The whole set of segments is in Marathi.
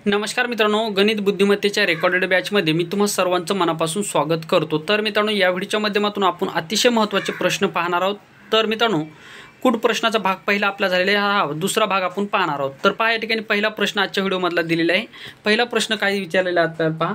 नमस्कार मित्रांनो, गणित बुद्धिमत्तेच्या रेकॉर्डेड बॅचमध्ये मी तुम्हा सर्वांचं मनापासून स्वागत करतो। तर मित्रांनो, या व्हिडिओच्या माध्यमातून आपण अतिशय महत्त्वाचे प्रश्न पाहणार आहोत। तर मित्रांनो, कुठ प्रश्नाचा भाग पहिला आपला झालेला आहे, हा दुसरा भाग आपण पाहणार आहोत। तर पहा, या ठिकाणी पहिला प्रश्न आजच्या व्हिडिओमधला दिलेला आहे। पहिला प्रश्न काय विचारलेला आहे पहा,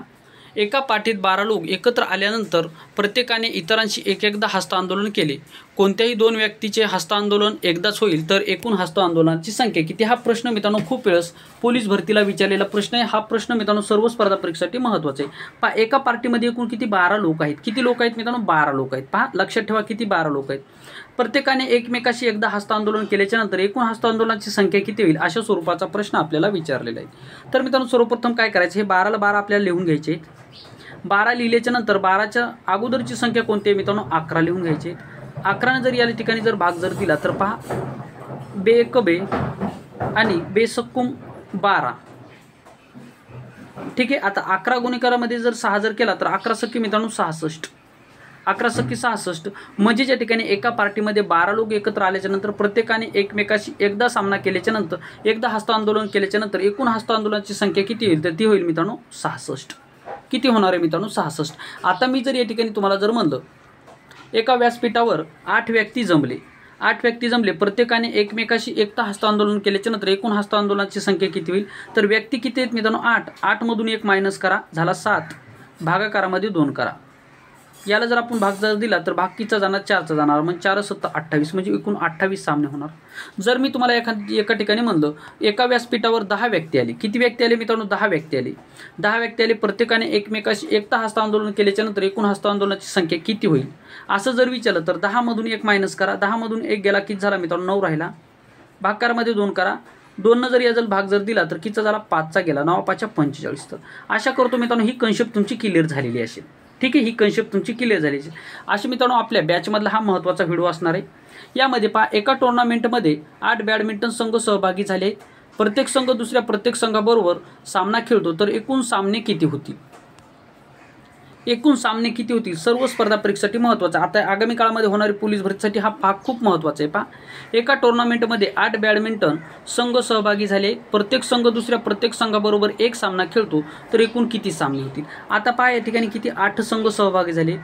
एका पाठीत 12 लोक एकत्र आल्यानंतर प्रत्येकाने इतरांशी एकदा हस्त आंदोलन केले। कोणत्याही दोन व्यक्तीचे हस्त आंदोलन एकदाच होईल तर एकूण हस्त आंदोलनाची संख्या किती? हा प्रश्न मित्रांनो खूप वेळेस पोलीस भरतीला विचारलेला प्रश्न आहे। हा प्रश्न मित्रांनो सर्व स्पर्धा परीक्षेसाठी महत्त्वाचा आहे। पहा, एका पार्टीमध्ये एकूण किती? 12 लोक आहेत। किती लोक आहेत मित्रांनो? 12 लोक आहेत। पहा, लक्षात ठेवा किती? 12 लोक आहेत। प्रत्येकाने एकमेकाशी एकदा हस्त आंदोलन केल्याच्या नंतर एकूण हस्त आंदोलनाची संख्या किती होईल, अशा स्वरूपाचा प्रश्न आपल्याला विचारलेला आहे। तर मित्रांनो, सर्वप्रथम काय करायचं, हे 12 ला 12 आपल्याला लिहून घ्यायचे आहेत। 12 लिहिल्याच्या नंतर 12च्या अगोदरची संख्या कोणती आहे मित्रांनो? 11 लिहून घ्यायचे। 11ने जर या ठिकाणी जर भाग जर दिला तर पहा, बे एक बे आणि बे सक्कुम 12, ठीक आहे। आता 11 गुणिकारामध्ये जर 6 जर केला तर 11 सक्की मित्रांनो 66, 11 सक्की 66। म्हणजे या ठिकाणी एका पार्टीमध्ये 12 लोक एकत्र आल्याच्या नंतर प्रत्येकाने एकमेकाशी एकदा सामना केल्याच्या नंतर एकदा हस्त आंदोलन केल्याच्या नंतर एकूण हस्त आंदोलनाची संख्या किती होईल? तर ती होईल मित्रांनो 66। किती होणार आहे मित्रांनो? 66। आता मी जर या ठिकाणी तुम्हाला जर म्हणलं, एका व्यासपीठावर 8 व्यक्ती जमले, 8 व्यक्ती जमले, प्रत्येकाने एकमेकाशी एकदा हस्त आंदोलन केल्याच्या नंतर एकूण हस्त आंदोलनाची संख्या किती होईल? तर व्यक्ती किती आहेत मित्रांनो? 8। 8 मधून 1 मायनस करा, झाला 7, भागाकारामध्ये 2 करा। याला जर आपण भाग जर दिला तर भाग कितीचा जाणार? 4चा जाणार। म्हणजे 4 7 28, म्हणजे एकूण 28 सामने होणार। जर मी तुम्हाला एका ठिकाणी म्हणलं, एका व्यासपीठावर 10 व्यक्ती आली, किती व्यक्ती आले मित्रांनो? 10 व्यक्ती आली। 10 व्यक्ती आले, प्रत्येकाने एकमेकाशी एकदा हस्त आंदोलन केल्याच्या नंतर एकूण हस्त आंदोलनाची संख्या किती होईल, असं जर विचारलं तर 10 मधून 1 मायनस करा, 10 मधून 1 गेला, किती झाला मित्रांनो? 9 राहिला, भागाकारामध्ये 2 करा। 2 जर या जर भाग जर दिला तर कितीचा झाला? 5चा गेला, 9 5 45। तर आशा करतो मित्रांनो ही कन्सेप्ट तुमची क्लिअर झालेली असेल, ठीक आहे। ही कन्सेप्ट तुमची क्लिअर झाली असेल। असे मित्रांनो आपल्या बॅचमधला हा महत्त्वाचा व्हिडिओ असणार आहे। यामध्ये पहा, एका टुर्नामेंटमध्ये 8 बॅडमिंटन संघ सहभागी झाले आहेत। प्रत्येक संघ दुसऱ्या प्रत्येक संघाबरोबर सामना खेळतो, तर एकूण सामने किती होतील? एकूण सामने किती होतील? सर्व स्पर्धा परीक्षेसाठी महत्त्वाचा। आता आगामी काळामध्ये होणारी पोलीस भरतीसाठी हा भाग खूप महत्त्वाचा आहे। पहा, एका टुर्नामेंटमध्ये 8 बॅडमिंटन संघ सहभागी झाले, प्रत्येक संघ दुसऱ्या प्रत्येक संघाबरोबर एक सामना खेळतो, तर एकूण किती सामने होतील? आता पहा, या ठिकाणी किती? 8 संघ सहभागी झाले।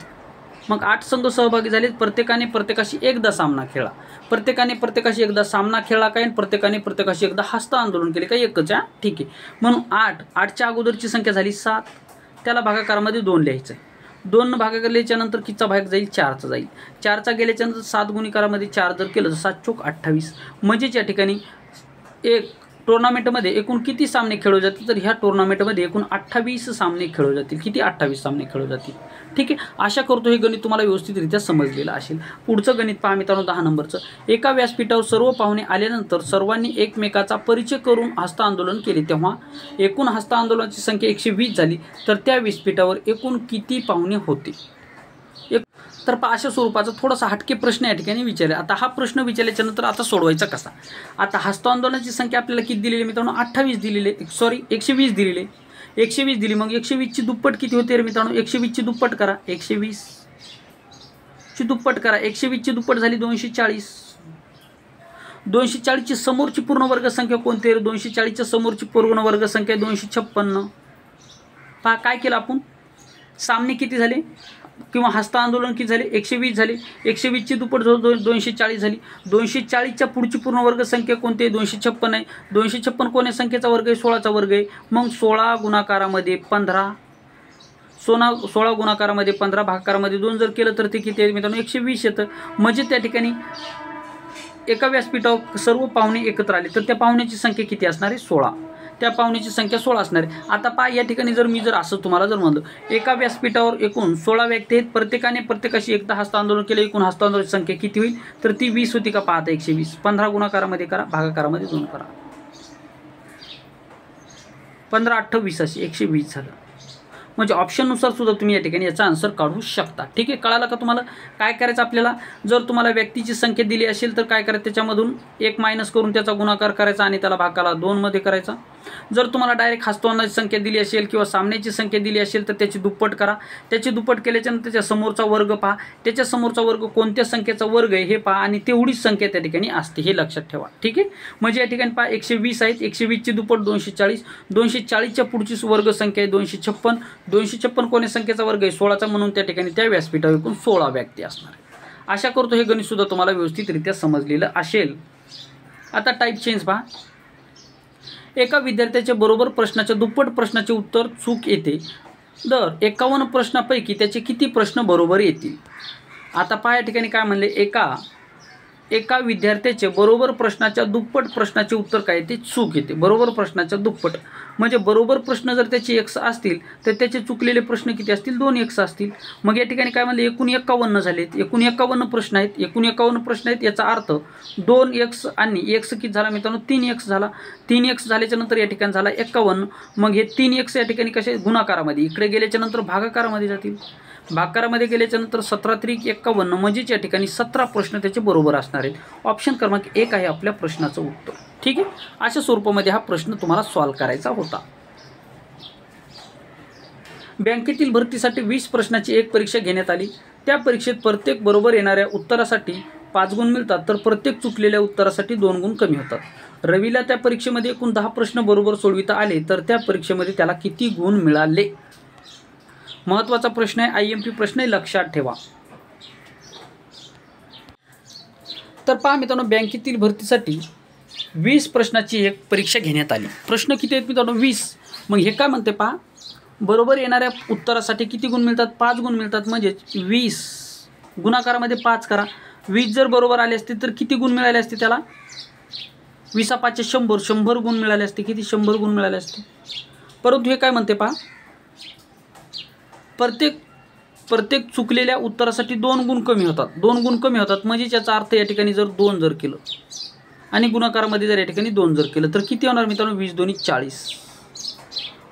मग 8 संघ सहभागी झाले, प्रत्येकाने प्रत्येकाशी एकदा सामना खेळला, प्रत्येकाने प्रत्येकाशी एकदा सामना खेळला काय, प्रत्येकाने प्रत्येकाशी एकदा हस्त आंदोलन केले काय? एकच, ठीक आहे। म्हणून 8च्या अगोदरची संख्या झाली 7, त्याला भागाकारामध्ये 2 लिहायचं आहे। 2 भागाकारल्याच्या नंतर कितीचा भाग जाईल? 4चा जाईल। 4चा गेल्याच्या नंतर 7 गुणिकारामध्ये 4 जर केलं तर 7 चोक 28। म्हणजेच या ठिकाणी एक टुर्नामेंटमध्ये एकूण किती सामने खेळले जातील? तर ह्या टुर्नामेंटमध्ये एकूण 28 सामने खेळले जातील। किती? 28 सामने खेळले जातील, ठीक आहे। आशा करतो हे गणित तुम्हाला व्यवस्थितरित्या समजलेलं असेल। पुढचं गणित पहा मित्रांनो, 10 नंबरचं। एका व्यासपीठावर सर्व पाहुणे आल्यानंतर सर्वांनी एकमेकाचा परिचय करून हस्त आंदोलन केले, तेव्हा एकूण हस्त आंदोलनाची संख्या 120 झाली, तर त्या व्यासपीठावर एकूण किती पाहुणे होते? तर अशा स्वरूपाचा थोडासा हटके प्रश्न या ठिकाणी विचारले। आता हा प्रश्न विचारल्याच्या नंतर आता सोडवायचा कसा? आता हस्त आंदोलनाची संख्या आपल्याला किती दिलेली मित्रांनो? 28 दिलेली, सॉरी 120 दिलेली, 120 दिली। मग 120ची दुप्पट किती होते रे मित्रांनो? 120ची दुप्पट करा, 120ची दुप्पट करा। 120ची दुप्पट झाली 240। 240ची समोरची पूर्ण वर्ग संख्या कोणती आहे? 240च्या समोरची पूर्ण वर्ग संख्या 256। पहा काय केलं आपण, सामने किती झाले किंवा हस्त आंदोलन किती झाले? 120 झाले। 120ची दुप्पट 240 झाली। 240च्या पुढची पूर्ण वर्ग संख्या कोणती आहे? 256 आहे। 256 कोण्या संख्येचा वर्ग आहे? 16चा वर्ग आहे। मग 16 गुणाकारामध्ये 15, 16 गुणाकारामध्ये 15, भागाकारामध्ये 2 जर केलं तर ते किती आहे मित्रांनो? 120 येतं। म्हणजे त्या ठिकाणी एका व्यासपीठावर सर्व पाहुणे एकत्र आले, तर त्या पाहुण्याची संख्या किती असणार आहे? 16। त्या पाहुण्याची संख्या 16 असणार आहे। आता पहा, या ठिकाणी जर मी जर असं तुम्हाला जर म्हणलं, एका व्यासपीठावर एकूण 16 व्यक्ती आहेत, प्रत्येकाने प्रत्येकाशी एकदा हस्त आंदोलन केलं, एकूण हस्त आंदोलनाची संख्या किती होईल? तर ती 20 होती का? पाहता 120, 15 गुणाकारामध्ये करा, भागाकारामध्ये 2 करा, 15 28 अशी 120 झालं। म्हणजे ऑप्शननुसार सुद्धा तुम्ही या ठिकाणी याचा आन्सर काढू शकता, ठीक आहे। कळालं का तुम्हाला? काय करायचं आपल्याला, जर तुम्हाला व्यक्तीची संख्या दिली असेल तर काय करायचं, त्याच्यामधून 1 मायनस करून त्याचा गुणाकार करायचा आणि त्याला भागाला 2 मध्ये करायचा। जर तुम्हाला डायरेक्ट हस्तांतरणाची संख्या दिली असेल किंवा सामन्याची संख्या दिली असेल तर त्याची दुप्पट करा. त्याची दुप्पट केल्याच्यानंतर त्याच्या समोरचा वर्ग पहा. त्याच्या समोरचा वर्ग कोणत्या संख्येचा वर्ग आहे हे पहा आणि तेवढीच संख्या त्या ठिकाणी असते हे लक्षात ठेवा. ठीक आहे. म्हणजे या ठिकाणी पहा 120 आहेत. 120ची दुप्पट 240. 240च्या पुढची वर्ग संख्या आहे 256. 256 कोणत्या संख्येचा वर्ग आहे 16चा, म्हणून त्या ठिकाणी त्या व्यासपीठावर एकूण 16 व्यक्ती असणार आहे. आशा करतो हे गणित सुद्धा तुम्हाला व्यवस्थितरित्या समजलेलं असेल. आता टाईप चेंज पहा. एका विद्यार्थ्याच्या बरोबर प्रश्नाच्या दुप्पट प्रश्नाचे उत्तर चूक येते तर 51 प्रश्नापैकी त्याचे किती प्रश्न बरोबर येतील. आता पहा या ठिकाणी काय म्हणले, एका विद्यार्थ्याचे बरोबर प्रश्नाच्या दुप्पट प्रश्नाचे उत्तर काय येते चूक येते. बरोबर प्रश्नाच्या दुप्पट म्हणजे बरोबर प्रश्न जर त्याचे x असतील तर त्याचे चुकलेले प्रश्न किती असतील 2x असतील. मग या ठिकाणी काय म्हणले एकूण 51 झालेत. एकूण 51 प्रश्न आहेत. एकूण 51 प्रश्न आहेत याचा अर्थ 2x आणि x किती झाला मित्रांनो 3x झाला. 3x झाल्याच्या नंतर या ठिकाणी झाला 51. मग हे 3x या ठिकाणी कसे गुणाकारामध्ये, इकडे गेल्याच्या नंतर भागाकारामध्ये जातील. भागाकारामध्ये गेल्याच्या नंतर 17×51 म्हणजेच या ठिकाणी 17 प्रश्न त्याचे बरोबर असणार आहेत. ऑप्शन क्रमांक 1 आहे आपल्या प्रश्नाचं उत्तर. ठीक आहे. अशा स्वरूपामध्ये हा प्रश्न तुम्हाला सॉल्व्ह करायचा होता. बँकेतील भरतीसाठी 20 प्रश्नाची एक परीक्षा घेण्यात आली. त्या परीक्षेत प्रत्येक बरोबर येणाऱ्या उत्तरासाठी 5 गुण मिळतात तर प्रत्येक चुकलेल्या उत्तरासाठी 2 गुण कमी होतात. रवीला त्या परीक्षेमध्ये एकूण 10 प्रश्न बरोबर सोडविता आले तर त्या परीक्षेमध्ये त्याला किती गुण मिळाले. महत्त्वाचा प्रश्न आहे, IMP प्रश्न आहे, लक्षात ठेवा. तर पहा मित्रांनो, बँकेतील भरतीसाठी 20 प्रश्नाची एक परीक्षा घेण्यात आली. प्रश्न किती आहेत मित्रांनो 20. मग हे काय म्हणते पहा, बरोबर येणाऱ्या उत्तरासाठी किती गुण मिळतात 5 गुण मिळतात. म्हणजेच 20 गुणाकारामध्ये 5 करा. 20 जर बरोबर आले असते तर किती गुण मिळाले असते त्याला 20×5 100. 100 गुण मिळाले असते. किती 100 गुण मिळाले असते. परंतु हे काय म्हणते पहा, प्रत्येक चुकलेल्या उत्तरासाठी 2 गुण कमी होतात. 2 गुण कमी होतात म्हणजे याचा अर्थ या ठिकाणी जर 2 जर केलं आणि गुणाकारामध्ये जर या ठिकाणी 2 जर केलं तर किती होणार मित्रांनो 20 2 40.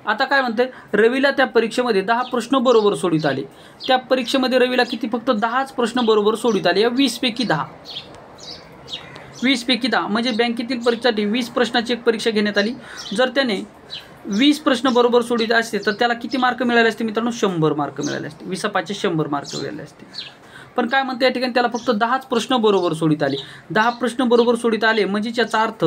आता काय म्हणते, रवीला त्या परीक्षेमध्ये 10 प्रश्न बरोबर सोडवित आले. त्या परीक्षेमध्ये रवीला किती फक्त 10च प्रश्न बरोबर सोडवित आले. या 20पैकी 10 म्हणजे बँकेतील परीक्षेसाठी 20 प्रश्नाची एक परीक्षा घेण्यात आली. जर त्याने 20 प्रश्न बरोबर सोडवित असते तर त्याला किती मार्क मिळाले असते मित्रांनो 100 मार्क मिळाले असते. 20×5 100 मार्क मिळाले असते. पण काय म्हणते या ठिकाणी त्याला फक्त 10च प्रश्न बरोबर सोडवित आले. 10 प्रश्न बरोबर सोडवित आले म्हणजे याचा अर्थ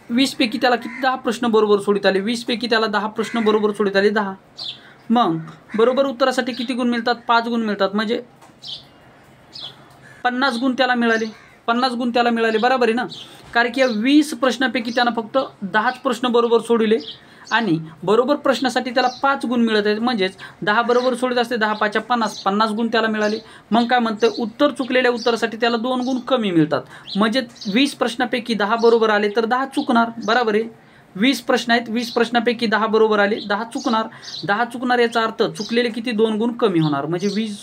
20पैकी त्याला किती 10 प्रश्न बरोबर सोडवित आले. 20पैकी त्याला 10 प्रश्न बरोबर सोडवित आले 10. मग बरोबर उत्तरासाठी किती गुण मिळतात 5 गुण मिळतात. म्हणजे 50 गुण त्याला मिळाले. 50 गुण त्याला मिळाले. बरोबर आहे ना. कारण की या 20 प्रश्नापैकी त्यानं फक्त 10च प्रश्न बरोबर सोडविले आणि बरोबर प्रश्नासाठी त्याला 5 गुण मिळत आहेत. म्हणजेच 10 बरोबर सोडत असते 10×5 50. 50 गुण त्याला मिळाले. मग काय म्हणतं, उत्तर चुकलेल्या उत्तरासाठी त्याला 2 गुण कमी मिळतात. म्हणजे 20 प्रश्नापैकी 10 बरोबर आले तर 10 चुकणार. बरोबर आहे. 20 प्रश्न आहेत. 20 प्रश्नापैकी 10 बरोबर आले 10 चुकणार. 10 चुकणार याचा अर्थ चुकलेले किती 2 गुण कमी होणार. म्हणजे 20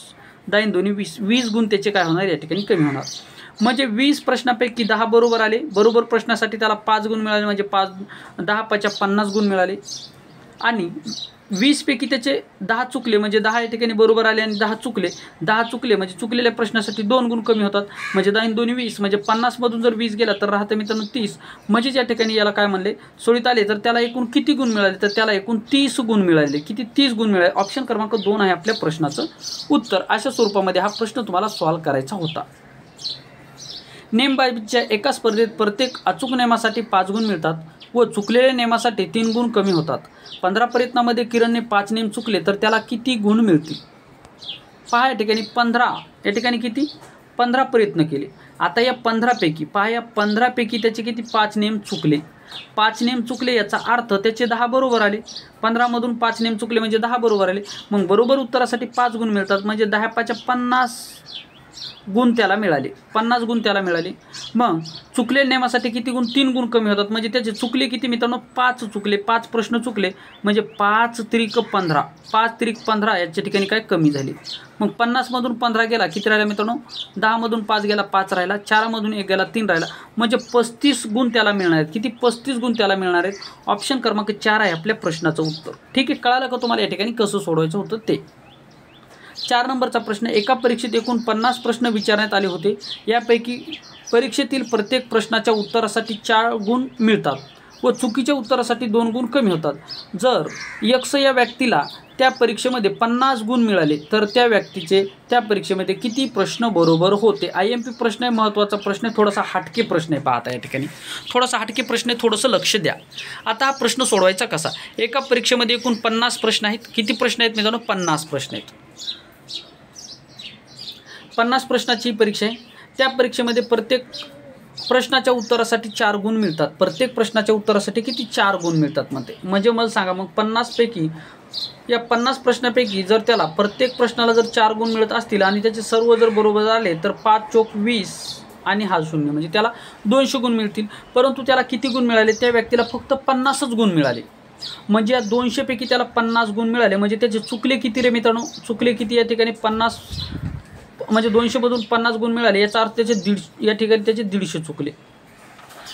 10 2 20. 20 गुण त्याचे काय होणार या ठिकाणी कमी होणार. म्हणजे 20 प्रश्नापैकी 10 बरोबर आले. बरोबर प्रश्नासाठी त्याला 5 गुण मिळाले. म्हणजे 10×5 50 गुण मिळाले. आणि 20पैकी त्याचे 10 चुकले. म्हणजे 10 या ठिकाणी बरोबर आले आणि 10 चुकले. 10 चुकले म्हणजे चुकलेल्या प्रश्नासाठी 2 गुण कमी होतात. म्हणजे 10 2 20. म्हणजे 50मधून जर 20 गेला तर राहतं मित्रांनो 30. म्हणजे या ठिकाणी याला काय म्हणले सोडवित आले तर त्याला एकूण किती गुण मिळाले तर त्याला एकूण 30 गुण मिळाले. किती 30 गुण मिळाले. ऑप्शन क्रमांक 2 आहे आपल्या प्रश्नाचं उत्तर. अशा स्वरूपामध्ये हा प्रश्न तुम्हाला सॉल्व्ह करायचा होता. नेमबाजीच्या एका स्पर्धेत प्रत्येक अचूक नेमासाठी 5 गुण मिळतात व चुकलेल्या नेमासाठी 3 गुण कमी होतात. 15 प्रयत्नामध्ये किरणने 5 नेम चुकले तर त्याला किती गुण मिळतील. पहा या ठिकाणी 15 या ठिकाणी किती 15 प्रयत्न केले. आता या 15पैकी पहा या 15पैकी त्याचे किती 5 नेम चुकले. 5 नेम चुकले याचा अर्थ त्याचे 10 बरोबर आले. 15मधून 5 नेम चुकले म्हणजे 10 बरोबर आले. मग बरोबर उत्तरासाठी 5 गुण मिळतात. म्हणजे 10×5 50 गुण त्याला मिळाले. 50 गुण त्याला मिळाले. मग चुकलेल्या नेमासाठी किती गुण 3 गुण कमी होतात. म्हणजे त्याचे चुकले किती मित्रांनो 5 चुकले. 5 प्रश्न चुकले म्हणजे 5×3 15 याच्या ठिकाणी काय कमी झाले. मग 50मधून 15 गेला किती राहिला मित्रांनो 10मधून 5 गेला 5 राहिला. 4मधून 1 गेला 3 राहिला. म्हणजे 35 गुण त्याला मिळणार आहेत. किती 35 गुण त्याला मिळणार आहेत. ऑप्शन क्रमांक 4 आहे आपल्या प्रश्नाचं उत्तर. ठीक आहे. कळालं का तुम्हाला या ठिकाणी कसं सोडवायचं होतं ते. 4 नंबरचा प्रश्न, एका परीक्षेत एकूण 50 प्रश्न विचारण्यात आले होते. यापैकी परीक्षेतील प्रत्येक प्रश्नाच्या उत्तरासाठी 4 गुण मिळतात व चुकीच्या उत्तरासाठी 2 गुण कमी होतात. जर x या व्यक्तीला त्या परीक्षेमध्ये 50 गुण मिळाले तर त्या व्यक्तीचे त्या परीक्षेमध्ये किती प्रश्न बरोबर होते. IMP प्रश्न आहे, महत्त्वाचा प्रश्न आहे, थोडासा हटके प्रश्न आहे. पाहता या ठिकाणी थोडासा हटके प्रश्न आहे, थोडंसं लक्ष द्या. आता हा प्रश्न सोडवायचा कसा. एका परीक्षेमध्ये एकूण 50 प्रश्न आहेत. किती प्रश्न आहेत मित्रांनो? 50 प्रश्न आहेत. 50 प्रश्नाची परीक्षा आहे. त्या परीक्षेमध्ये प्रत्येक प्रश्नाच्या उत्तरासाठी 4 गुण मिळतात. प्रत्येक प्रश्नाच्या उत्तरासाठी किती? 4 गुण मिळतात म्हणते. म्हणजे मला सांगा मग 50 पैकी या 50 प्रश्नापैकी जर त्याला प्रत्येक प्रश्नाला जर 4 गुण मिळत असतील आणि त्याचे सर्व जर बरोबर आले तर 5 चोक 20 आणि हा 0 म्हणजे त्याला 200 गुण मिळतील. परंतु त्याला किती गुण मिळाले? त्या व्यक्तीला फक्त 50च गुण मिळाले. म्हणजे या 200 पैकी त्याला 50 गुण मिळाले. म्हणजे त्याचे चुकले किती रे मित्रांनो? चुकले किती या ठिकाणी? 50 म्हणजे 200 मधून 50 गुण मिळाले याचा अर्थ त्याचे 150 या ठिकाणी त्याचे 150 चुकले.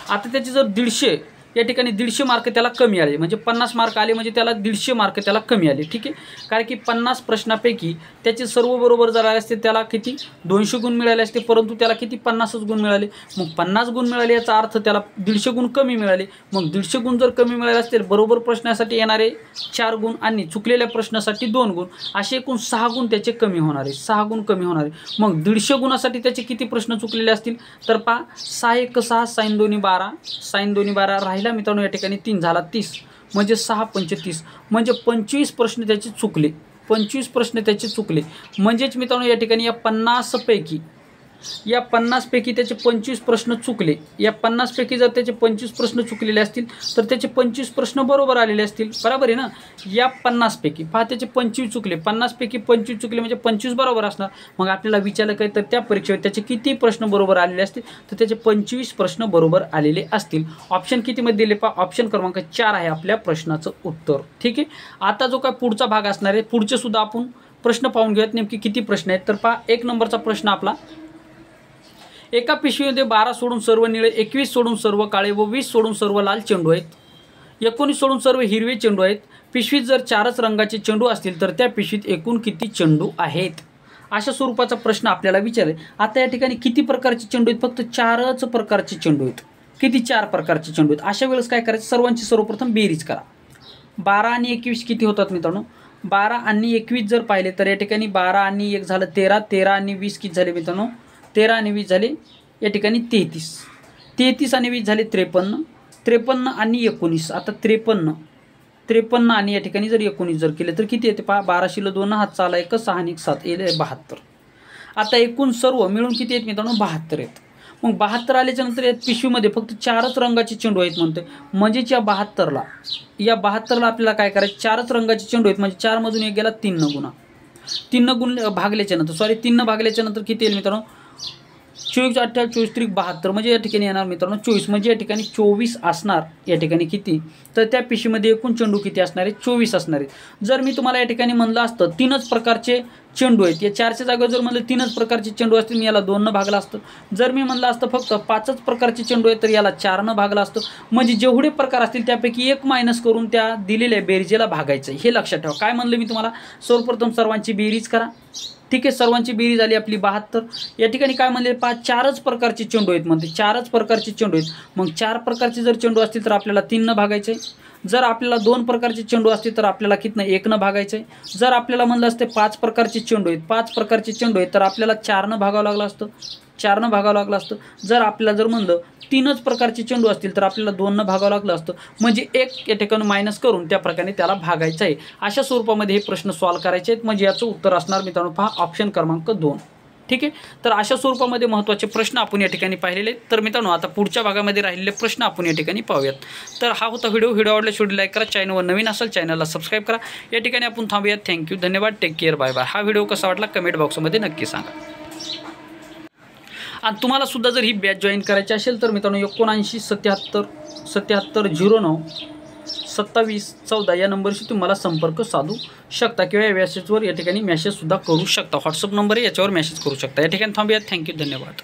आता त्याचे जर 150 या ठिकाणी 150 मार्क त्याला कमी आले. म्हणजे 50 मार्क आले म्हणजे त्याला 150 मार्क त्याला कमी आले. ठीक आहे. कारण की 50 प्रश्नापैकी त्याचे सर्व बरोबर जर आले असते त्याला किती? 200 गुण मिळाले असते. परंतु त्याला किती? 50च गुण मिळाले. मग 50 गुण मिळाले याचा अर्थ त्याला 150 गुण कमी मिळाले. मग 150 गुण जर कमी मिळाले असतील, बरोबर प्रश्नासाठी येणारे 4 गुण आणि चुकलेल्या प्रश्नासाठी 2 गुण, असे एकूण 6 गुण त्याचे कमी होणारे. 6 गुण कमी होणारे. मग 150 गुणासाठी त्याचे किती प्रश्न चुकलेले असतील? तर पहा 6 1 6 sin 2 12 sin 2 12 राहिला मित्रांनो या ठिकाणी 3 झाला 30 म्हणजे 6 25 म्हणजे 25 प्रश्न त्याचे चुकले. 25 प्रश्न त्याचे चुकले. म्हणजेच मित्रांनो या ठिकाणी या 50 पैकी त्याचे 25 प्रश्न चुकले. या 50 पैकी जर त्याचे 25 प्रश्न चुकलेले असतील तर त्याचे 25 प्रश्न बरोबर आलेले असतील. बरोबर आहे ना. या 50 पैकी पहा त्याचे 25 चुकले. 50 पैकी 25 चुकले म्हणजे 25 बरोबर असणार. मग आपल्याला विचारलं काय तर त्या परीक्षेत त्याचे किती प्रश्न बरोबर आलेले असतील? तर त्याचे 25 प्रश्न बरोबर आलेले असतील. ऑप्शन कितीमध्ये दिले पहा? ऑप्शन क्रमांक 4 आहे आपल्या प्रश्नाचं उत्तर. ठीक आहे. आता जो काय पुढचा भाग असणार आहे, पुढचे सुद्धा आपण प्रश्न पाहून घेऊयात नेमकी किती प्रश्न आहेत. तर पहा 1 नंबरचा प्रश्न आपला, एका पिशवीमध्ये 12 सोडून सर्व निळे, 21 सोडून सर्व काळे व 20 सोडून सर्व लाल चेंडू आहेत. 19 सोडून सर्व हिरवे चेंडू आहेत. पिशवीत जर 4च रंगाचे चेंडू असतील तर त्या पिशवीत एकूण किती चेंडू आहेत? अशा स्वरूपाचा प्रश्न आपल्याला विचारले. आता या ठिकाणी किती प्रकारचे चेंडू आहेत? फक्त 4च प्रकारचे चेंडू आहेत. किती? 4 प्रकारचे चेंडू आहेत. अशा वेळेस काय करायचं? सर्वांची सर्वप्रथम बेरीज करा. 12 आणि 21 किती होतात मित्रांनो? 12 आणि 21 जर पाहिले तर या ठिकाणी 12 आणि 1 झालं 13, 13 आणि 20 किती झाले मित्रांनो? 13 आणि 20 झाले या ठिकाणी 33, 33 आणि 20 झाले 53, 53 आणि 19. आता 53 आणि या ठिकाणी जर 19 जर केले तर किती येते पहा? 12 2 हात चाला 1 6 आणि 1 7 येईल 72. आता एकूण सर्व मिळून किती आहेत मित्रांनो? 72 आहेत. मग 72 आल्याच्या नंतर या पिशवीमध्ये फक्त 4च रंगाचे चेंडू आहेत म्हणते. म्हणजेच या 72ला आपल्याला काय करायचं? 4च रंगाचे चेंडू आहेत म्हणजे 4 मधून 1 गेला 3 न गुणा. 3 गुण भागल्याच्या नंतर किती येईल मित्रांनो? 24 28 24 त्रिक 72 म्हणजे या ठिकाणी येणार मित्रांनो 24. म्हणजे या ठिकाणी 24 असणार. या ठिकाणी किती? तर त्या पिशवीमध्ये एकूण चेंडू किती असणार आहे? 24 असणार आहेत. जर मी तुम्हाला या ठिकाणी म्हणलं असतं 3च प्रकारचे चेंडू आहेत, या 4च्या जागेवर जर म्हणलं 3च प्रकारचे चेंडू असतील, मी याला 2 न भागलं असतं. जर मी म्हणलं असतं फक्त 5च प्रकारचे चेंडू आहेत तर याला 4 न भागलं असतं. म्हणजे जेवढे प्रकार असतील त्यापैकी 1 मायनस करून त्या दिलेल्या बेरजेला भागायचं. हे लक्षात ठेवा. काय म्हणलं मी तुम्हाला? सर्वप्रथम सर्वांची बेरीज करा. ठीक आहे. सर्वांची बेरीज आली आपली 72. या ठिकाणी काय म्हणले पहा? 4च प्रकारचे चेंडू आहेत म्हणते. 4च प्रकारचे चेंडू आहेत. मग 4 प्रकारचे जर चेंडू असतील तर आपल्याला 3 न भागायचे. जर आपल्याला 2 प्रकारचे चेंडू असतील तर आपल्याला कितनं? 1 न भागायचं. जर आपल्याला म्हणलं असते 5 प्रकारचे चेंडू आहेत, तर आपल्याला 4 न भागावं लागलं असतं. जर आपल्याला जर म्हणलं 3च प्रकारचे चेंडू असतील तर आपल्याला 2 न भागावं लागलं असतं. म्हणजे 1 या ठिकाणी मायनस करून त्या प्रकारे त्याला भागायचं आहे. अशा स्वरूपामध्ये हे प्रश्न सॉल्व्ह करायचे आहेत. म्हणजे याचं उत्तर असणार मित्रांनो पहा ऑप्शन क्रमांक 2. ठीक आहे. तर अशा स्वरूपामध्ये महत्त्वाचे प्रश्न आपण या ठिकाणी पाहिलेले. तर मित्रांनो आता पुढच्या भागामध्ये राहिलेले प्रश्न आपण या ठिकाणी पाहूयात. तर हा होता व्हिडिओ आवडल्यास व्हिडिओ लाईक करा. चॅनलवर नवीन असेल चॅनलला सबस्क्राईब करा. या ठिकाणी आपण थांबूयात. थँक्यू, धन्यवाद, टेक केअर, बाय बाय. हा व्हिडिओ कसा वाटला कमेंट बॉक्समध्ये नक्की सांगा. आणि तुम्हाला सुद्धा जर ही बॅच जॉईन करायची असेल तर मित्रांनो 79 77 77 09 27 14 या नंबरशी तुम्हाला संपर्क साधू शकता किंवा या मेसेजवर या ठिकाणी मेसेजसुद्धा करू शकता. व्हॉट्सअप नंबर आहे, याच्यावर मेसेज करू शकता. या ठिकाणी थांबूयात. थँक्यू, धन्यवाद.